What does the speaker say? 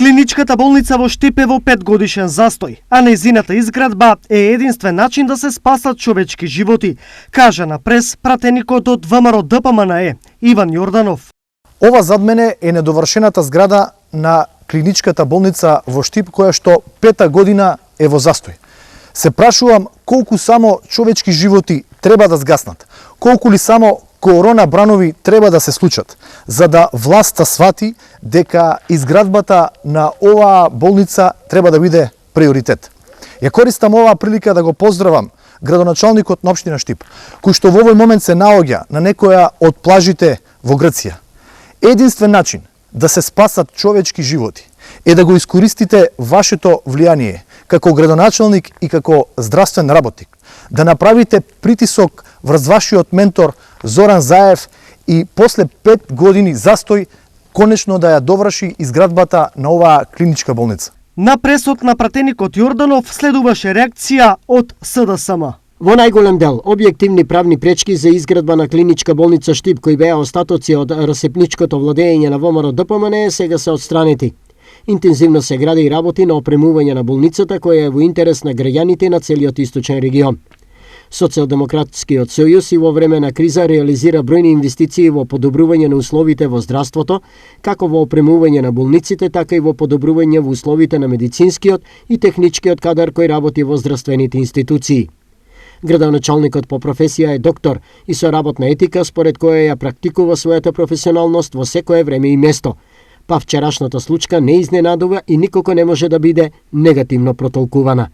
Клиничката болница во Штип е во 5-годишен застој, а нејзината изградба е единствен начин да се спасат човечки животи, кажа на прес пратеникот од ВМРО ДПМНЕ Иван Јорданов. Ова зад мене е недовршената зграда на клиничката болница во Штип, која што 5-та година е во застој. Се прашувам колку само човечки животи треба да згаснат, колку ли само корона бранови треба да се случат, за да власта свати дека изградбата на оваа болница треба да биде приоритет. Ја користам оваа прилика да го поздравам градоначалникот на општина Штип, кој што во овој момент се наоѓа на некоја од плажите во Грција. Единствен начин да се спасат човечки животи е да го искористите вашето влијание како градоначалник и како здравствен работник, да направите притисок врз вашиот ментор Зоран Заев и после 5 години застој конечно да ја доврши изградбата на оваа клиничка болница. На пресот на пратеникот Јорданов следуваше реакција од СДСМ. Во најголем дел, објективни правни пречки за изградба на клиничка болница Штип, кои беа остатоци од расипничкото владење на ВМРО ДПМНЕ, сега се отстранети. Интензивно се гради и работи на опремување на болницата, која е во интерес на граѓаните на целиот источен регион. Социјалдемократскиот сојуз и во време на криза реализира бројни инвестиции во подобрување на условите во здравството, како во опремување на болниците, така и во подобрување во условите на медицинскиот и техничкиот кадар кој работи во здравствените институции. Градоначалникот по професија е доктор и со работна етика според која ја практикува својата професионалност во секое време и место. Па вчерашната случка не изненадува и никако не може да биде негативно протолкувана.